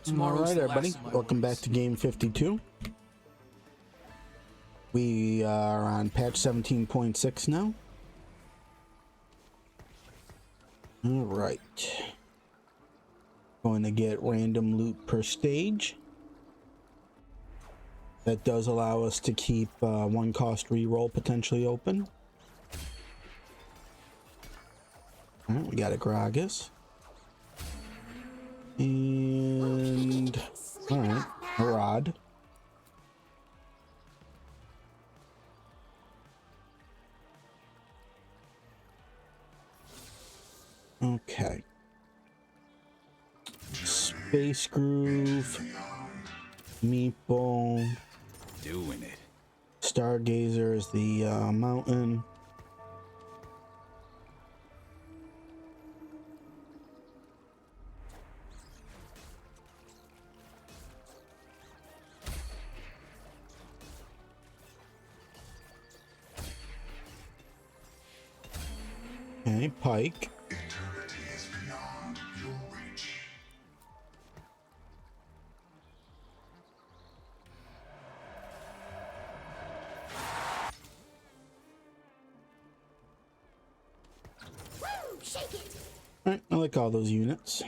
Alright everybody, welcome back to game 52. We are on patch 17.6 now. Alright. Going to get random loot per stage. That does allow us to keep one cost reroll potentially open. Alright, we got a Gragas. And alright, a rod. Okay. Space Groove. Meeple. Doing it. Stargazer is the mountain. Okay, Pike. Eternity is beyond your reach. Woo! Shake it! Alright, I like all those units.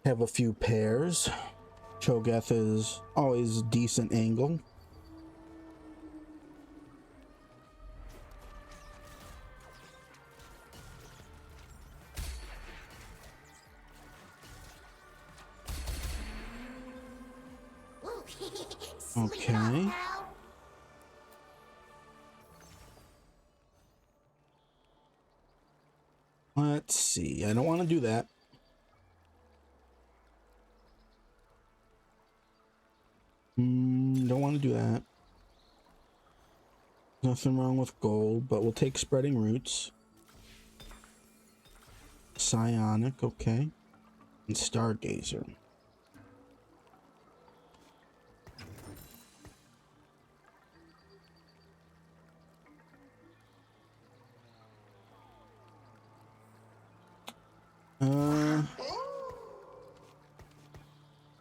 Have a few pairs. Cho'Gath is always a decent angle. Woo! Okay. Now. Let's see. I don't want to do that. Don't want to do that. Nothing wrong with gold, but we'll take spreading roots. Psionic, okay. And Stargazer.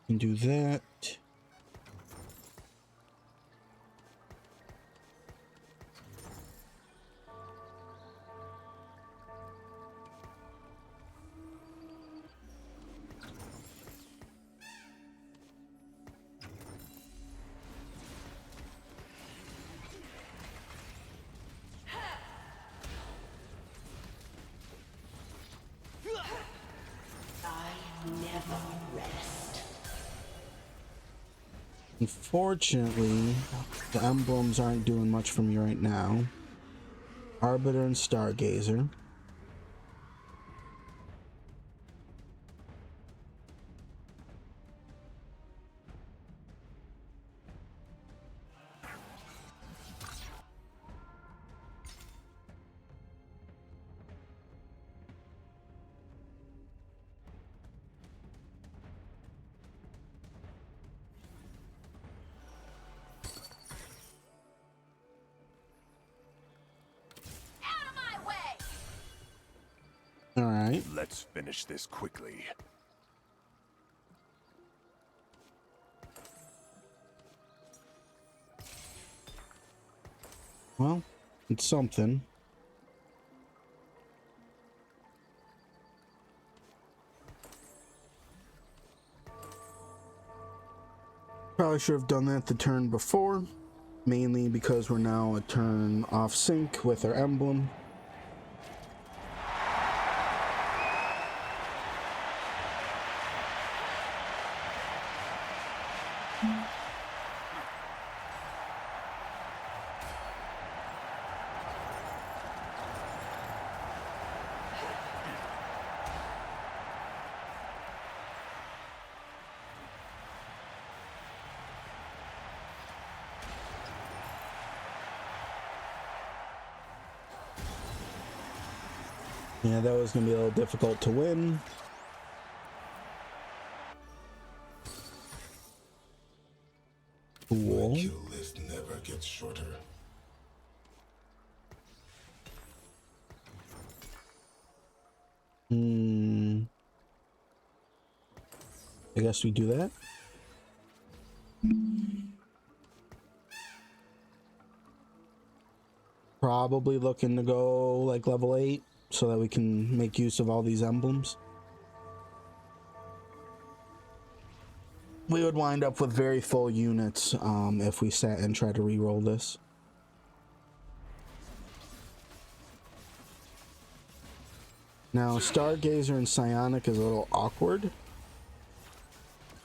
Can do that. Unfortunately, the emblems aren't doing much for me right now. Arbiter and Stargazer. Out of my way! All right. Let's finish this quickly. Well, it's something. Probably should have done that the turn before, mainly because we're now a turn off sync with our emblem. Yeah, that was going to be a little difficult to win. Cool. My kill list never gets shorter. I guess we do that. Probably looking to go like level 8 so that we can make use of all these emblems. We would wind up with very full units if we sat and tried to re-roll this. Now, Stargazer and Psionic is a little awkward,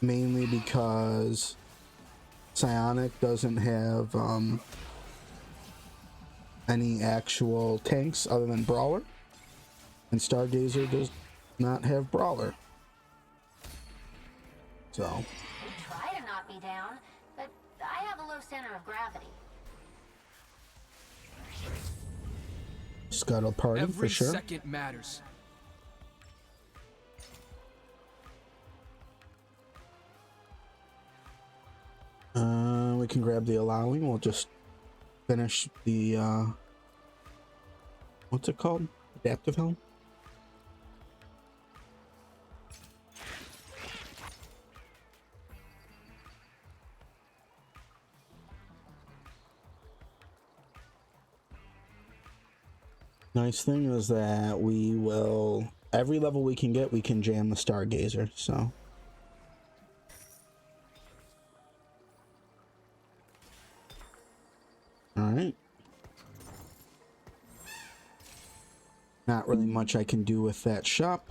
mainly because Psionic doesn't have any actual tanks other than Brawler, and Stargazer does not have Brawler. So, You try to knock me down, but I have a low center of gravity. Scuttle Party for sure. Every second matters. We can grab the allowing. We'll just finish the what's it called? Adaptive helm. Nice thing is that we will, every level we can get, we can jam the Stargazer, so. Alright. Not really much I can do with that shop.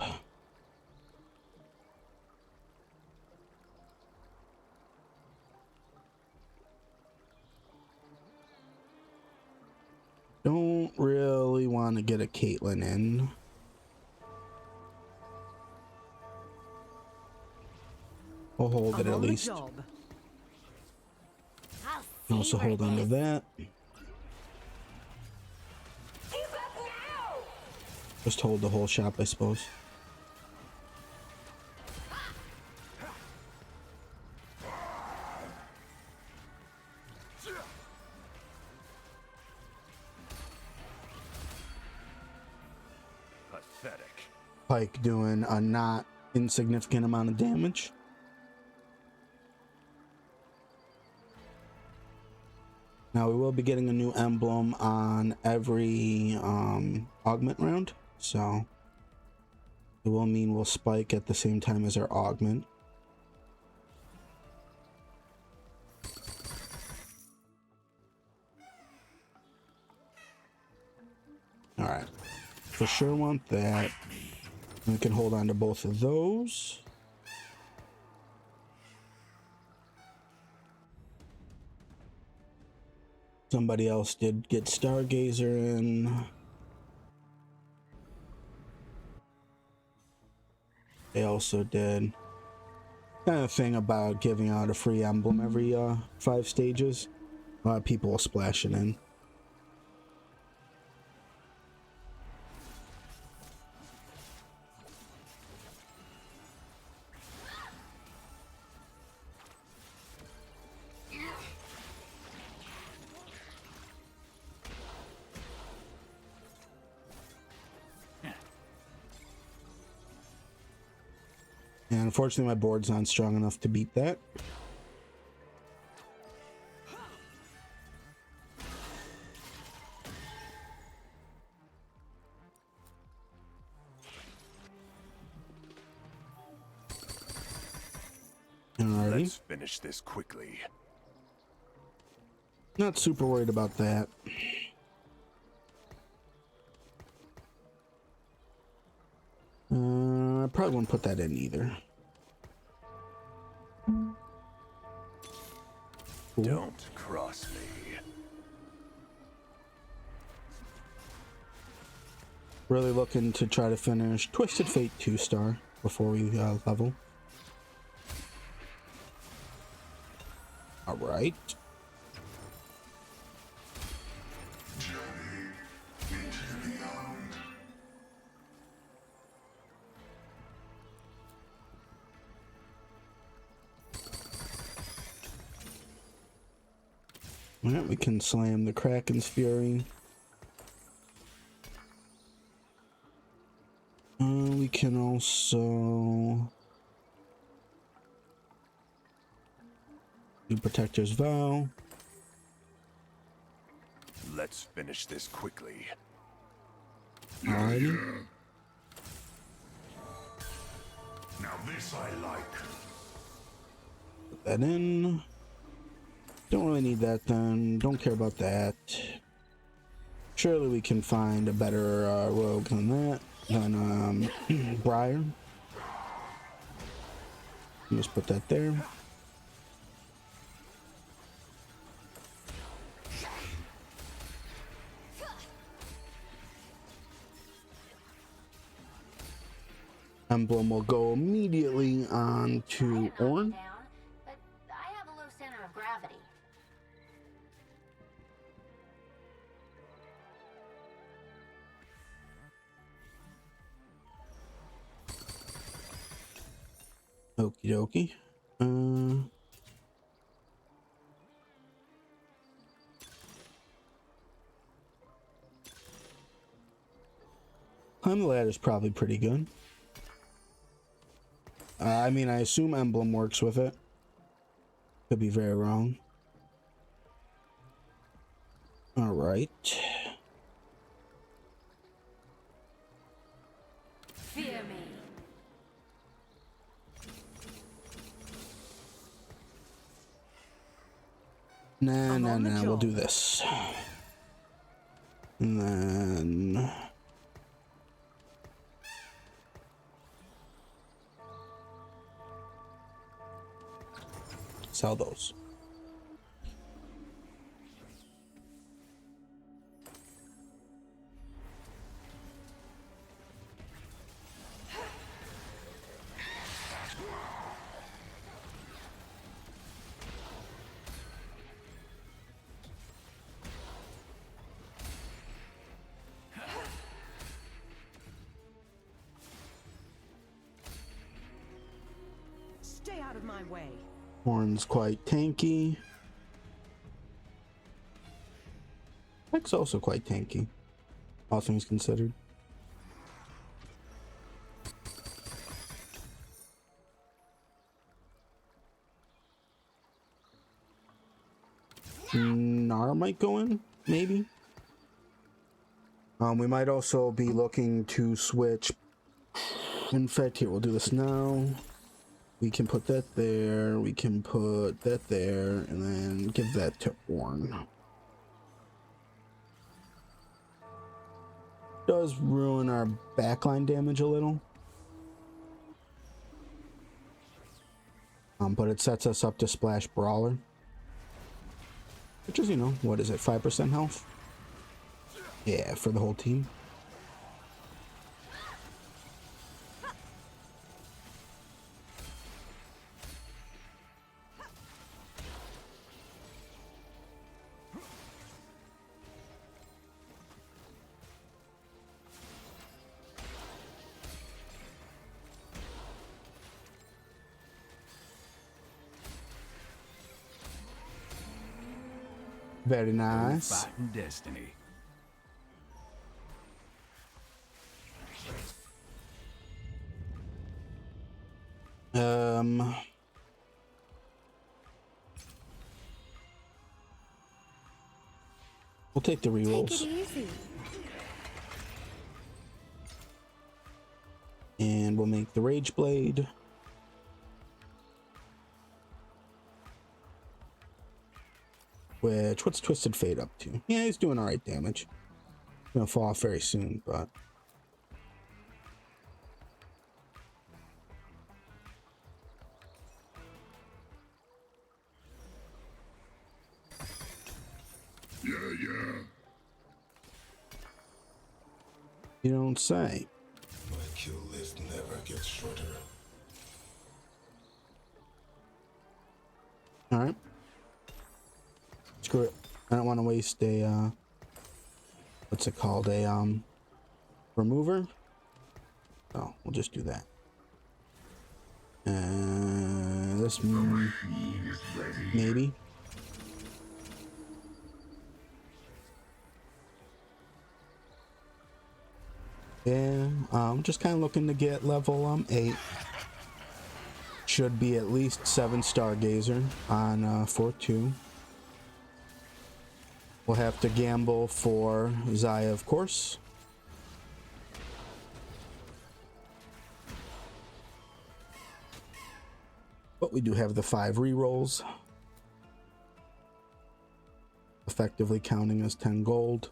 Don't really want to get a Caitlyn in. We'll hold it at least. Also hold on to that. Just hold the whole shop, I suppose. Pathetic. Pike doing a not insignificant amount of damage. Now we will be getting a new emblem on every augment round, so it will mean we'll spike at the same time as our augment. Alright, for sure want that. We can hold on to both of those. Somebody else did get Stargazer in. They also did. Kind of thing about giving out a free emblem every 5 stages. A lot of people will splash it in. And unfortunately my board's not strong enough to beat that. Alrighty. Let's finish this quickly. Not super worried about that. I probably won't put that in either. Cool. Don't cross me. Really looking to try to finish Twisted Fate 2-star before we level. Alright. Journey into beyond. Alright, we can slam the Kraken's Fury. We can also Do Protector's Vow. Let's finish this quickly. Alrighty. Now this I like. Put that in. Don't really need that then. Don't care about that. Surely we can find a better rogue than that. Than Briar. Just put that there. Emblem will go immediately on to Ornn. Down, but I have a low center of gravity. Okie dokie. Climb the ladder is probably pretty good. I mean, I assume Emblem works with it. Could be very wrong. All right. Fear me. Nah, we'll do this. And then... sell those. Stay out of my way. Horn's quite tanky. Heck's also quite tanky, all things considered. Nara might go in, maybe. We might also be looking to switch. In fact, here, we'll do this now. We can put that there, we can put that there, and then give that to Ornn. Does ruin our backline damage a little. But it sets us up to splash Brawler. Which is, you know, what is it, 5% health? Yeah, for the whole team. Very nice. Fighting destiny. We'll take the rerolls. Take it easy. And we'll make the Rage Blade. Which, what's Twisted Fate up to? Yeah, he's doing alright damage. Gonna fall off very soon, but... Yeah. You don't say. My kill list never gets shorter. Alright. Screw it. I don't want to waste a, what's it called? A, remover? Oh, we'll just do that. This maybe. Yeah, I'm just kind of looking to get level 8. Should be at least 7 Stargazer on 4-2. We'll have to gamble for Zaya, of course. But we do have the 5 rerolls, effectively counting as 10 gold.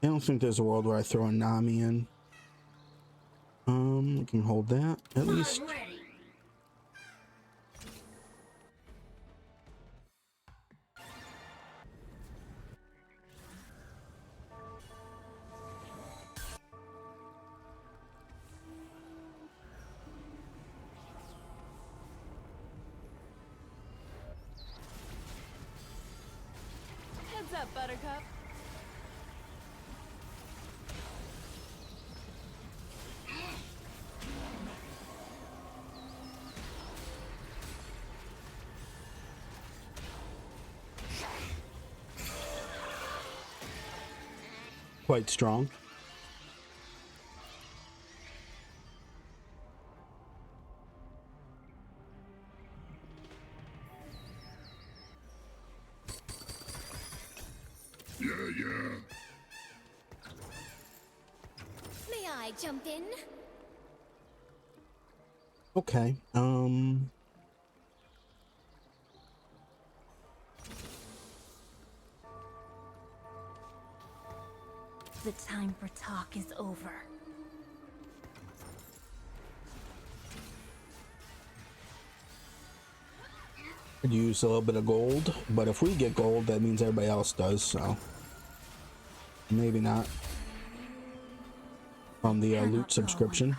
I don't think there's a world where I throw a Nami in. We can hold that at least. Heads up, Buttercup. Quite strong. Yeah, yeah. May I jump in? Okay. The time for talk is over. Could use a little bit of gold, but if we get gold, that means everybody else does, so maybe not. From the loot subscription.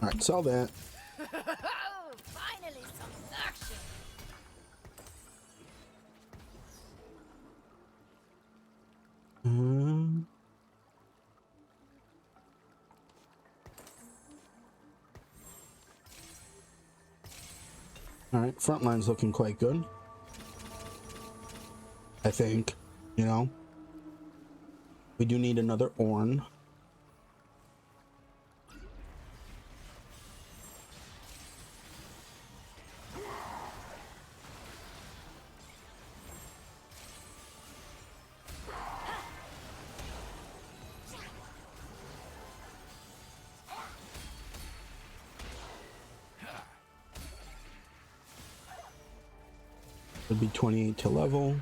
All right, sell that. Finally, some action. All right, front line's looking quite good. I think, you know, we do need another Ornn. Would be 28 to level.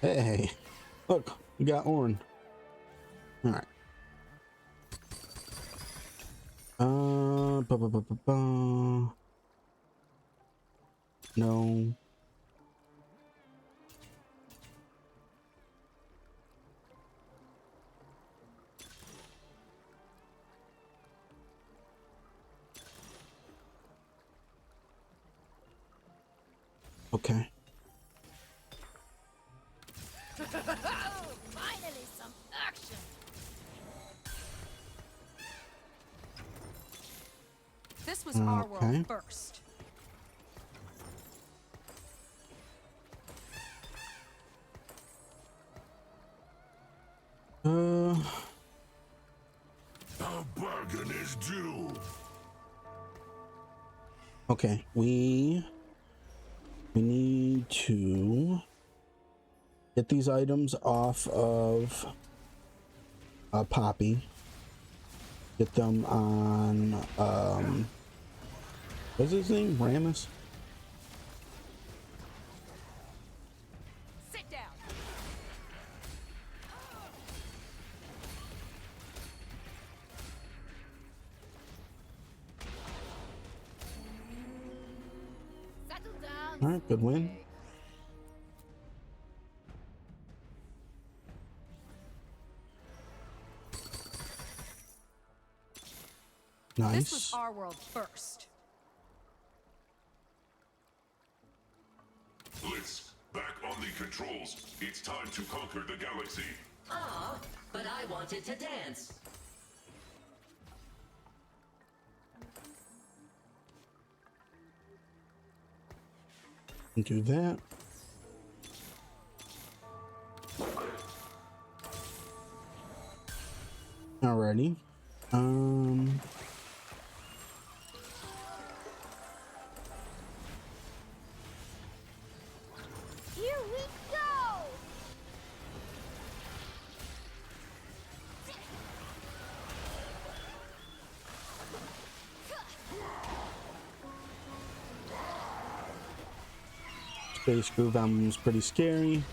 Hey, look, we got Ornn. All right. No. Okay. Finally, some action. This was our Okay. world first. A bargain is due. Okay, we need to get these items off of Poppy. Get them on what's his name? Ramus? Sit down. Settle down. All right, good win. This was Nice. our world first. Blitz, back on the controls. It's time to conquer the galaxy. Ah, but I wanted to dance. Do that. Alrighty. Here we go! Space Groove Emblem's pretty scary.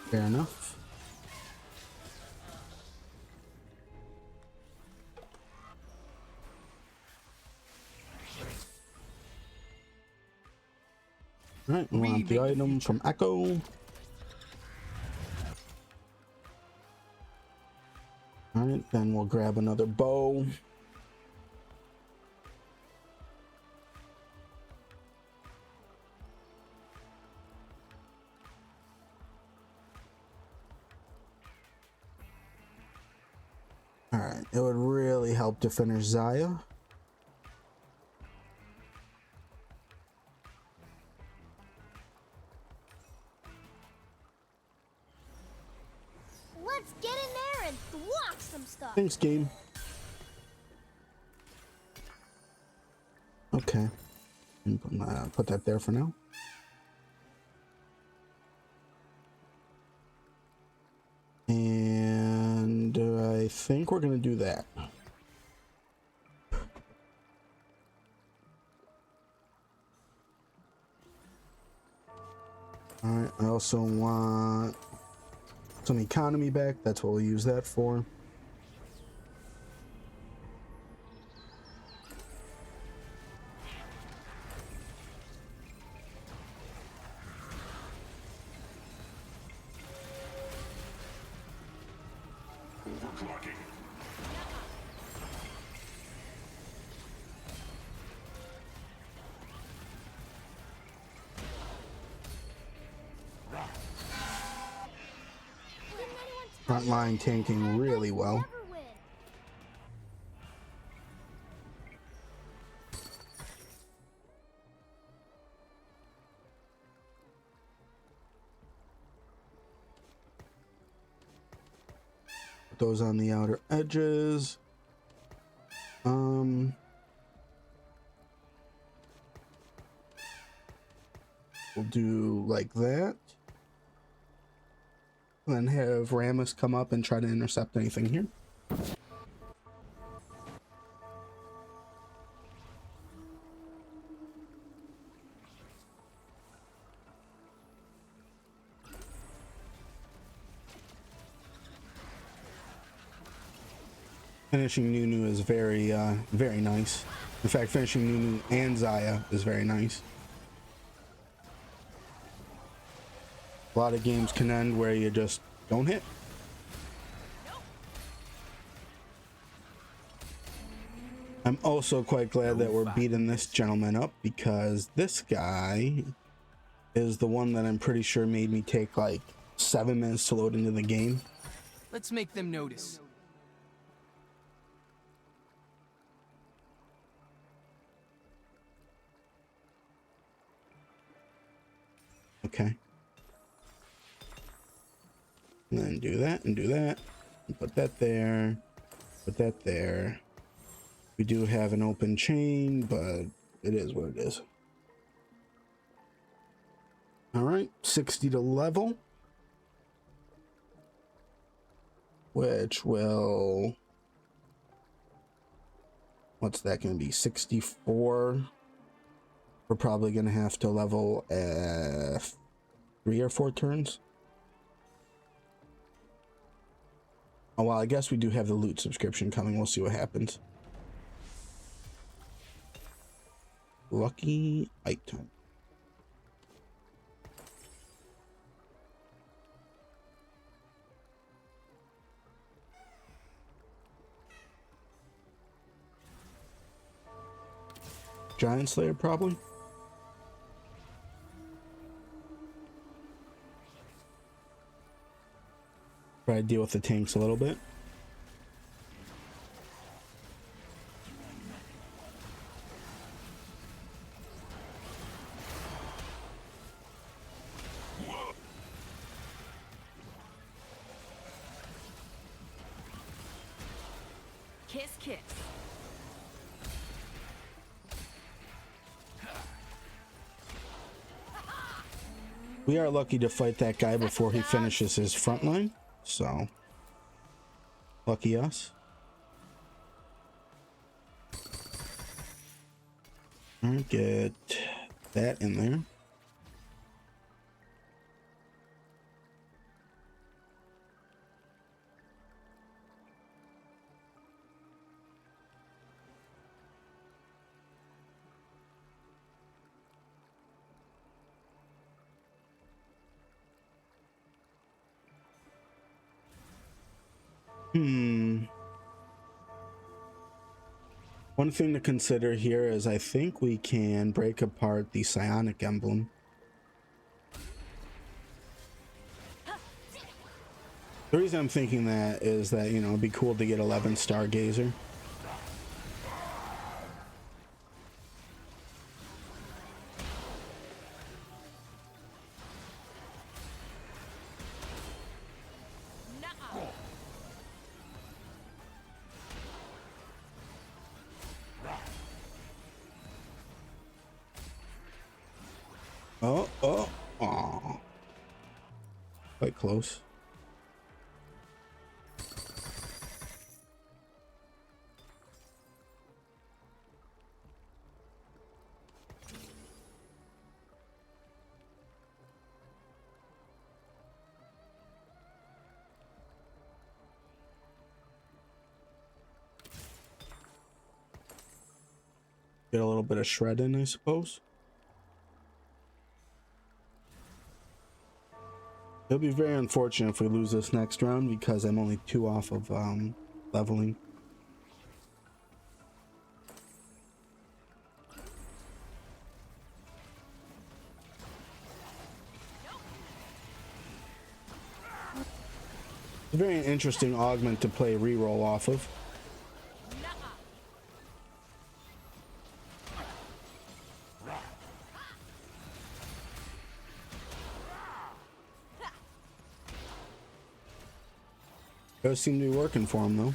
Fair enough. Alright, we want the item from Echo. Alright, then we'll grab another bow. Alright, it would really help to finish Zaya. Let's get in there and thwack some stuff. Thanks, game. Okay. Put that there for now. And I think we're going to do that. Alright, I also want some economy back. That's what we'll use that for. Overclocking. Front line tanking really well. Never win. Put those on the outer edges. We'll do like that. Then have Ramus come up and try to intercept anything here. Finishing Nunu is very nice. In fact, finishing Nunu and Zaya is very nice. A lot of games can end where you just don't hit. I'm also quite glad that we're beating this gentleman up, because this guy is the one that I'm pretty sure made me take like 7 minutes to load into the game. Let's make them notice. Okay. And then do that and do that. And put that there. Put that there. We do have an open chain, but it is what it is. Alright, 60 to level. Which will... What's that going to be? 64. We're probably going to have to level 3 or 4 turns. Oh, well, I guess we do have the loot subscription coming. We'll see what happens. lucky item. Giant Slayer, probably. Try to deal with the tanks a little bit. Kiss, kiss. We are lucky to fight that guy before he finishes his front line, so lucky us. I'll get that in there. One thing to consider here is I think we can break apart the psionic emblem. The reason I'm thinking that is that, you know, it'd be cool to get 11 Stargazer. Oh. Quite close. Get a little bit of shred in, I suppose. It'll be very unfortunate if we lose this next round because I'm only 2 off of leveling. It's a very interesting augment to play reroll off of. Does seem to be working for him though.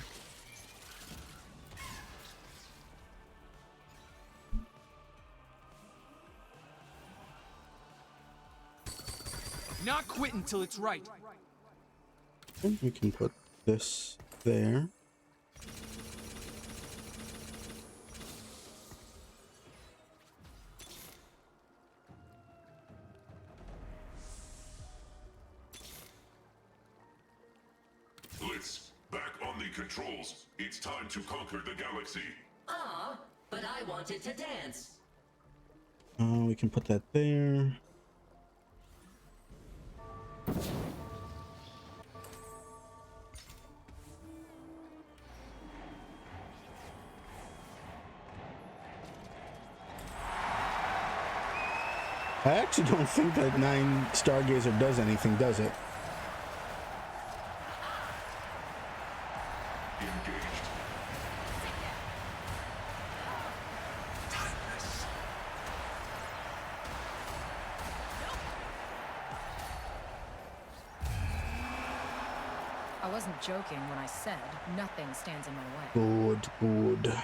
Not quit until it's right. And we can put this there. Blitz, back on the controls. It's time to conquer the galaxy. Ah, but I wanted to dance. We can put that there. I actually don't think that 9 Stargazer does anything, does it? Engaged. I wasn't joking when I said nothing stands in my way. Good.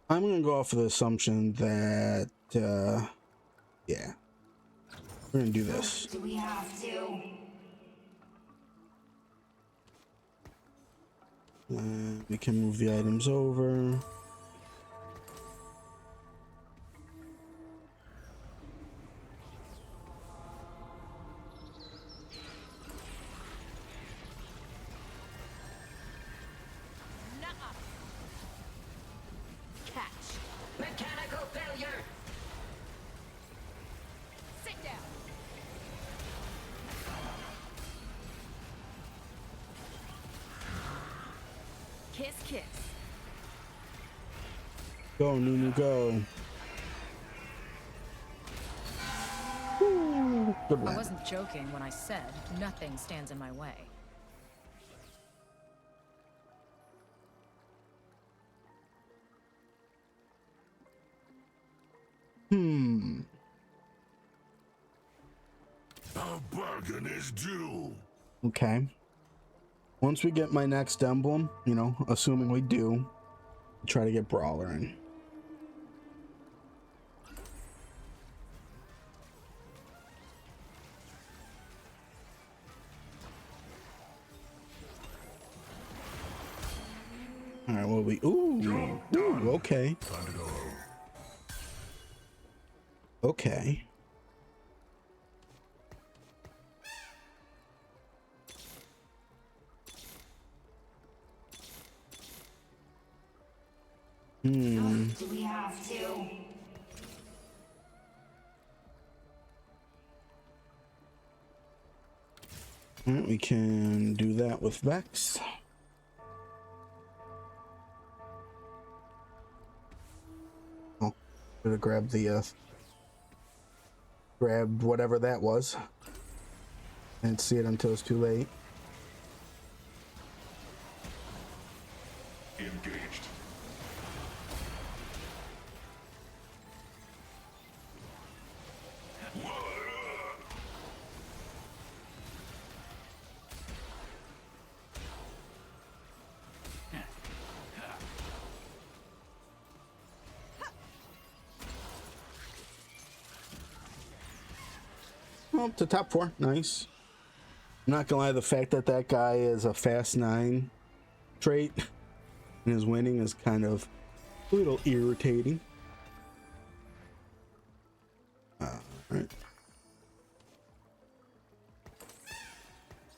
I'm gonna go off of the assumption that, yeah, we're gonna do this. Do we have to? We can move the items over. Kiss, kiss. Go, Nunu, go. Woo, good I one. wasn't joking when I said nothing stands in my way. A bargain is due. Okay. Once we get my next emblem, you know, assuming we do, try to get Brawler in. All right, what we? Ooh, okay. Time to go home. Okay. Do we have to? All right, we can do that with Vex. Oh, should have grabbed the grabbed whatever that was. Didn't see it until it's too late. Engaged. Well, to top 4, nice. I'm not gonna lie, the fact that that guy is a fast 9 trait and his winning is kind of a little irritating. Alright.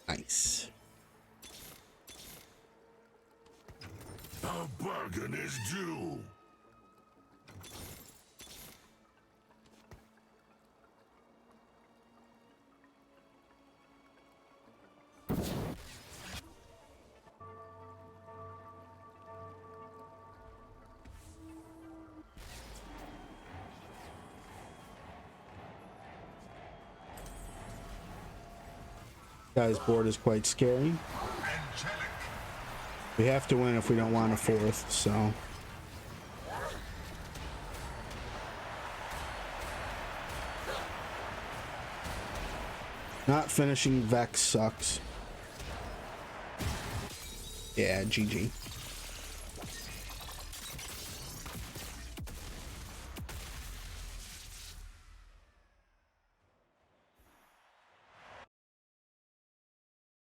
Nice. A bargain is due. Guy's board is quite scary. Angelic. We have to win if we don't want a 4th, so. Not finishing Vex sucks. Yeah, GG.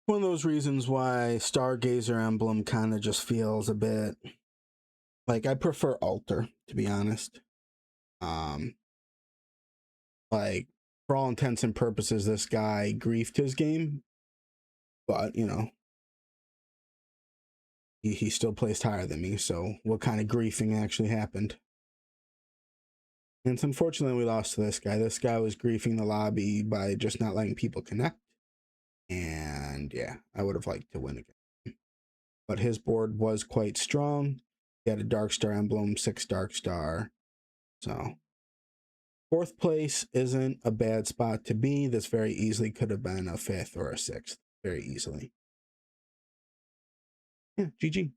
One of those reasons why Stargazer emblem kind of just feels a bit like I prefer Altar, to be honest. Like for all intents and purposes, this guy griefed his game, but you know, he still placed higher than me. So what kind of griefing actually happened? And it's unfortunately we lost to this guy. This guy was griefing the lobby by just not letting people connect. And yeah, I would have liked to win again. But his board was quite strong. He had a Dark Star emblem, 6 Dark Star. So 4th place isn't a bad spot to be. This very easily could have been a 5th or a 6th. Very easily. Yeah, GG.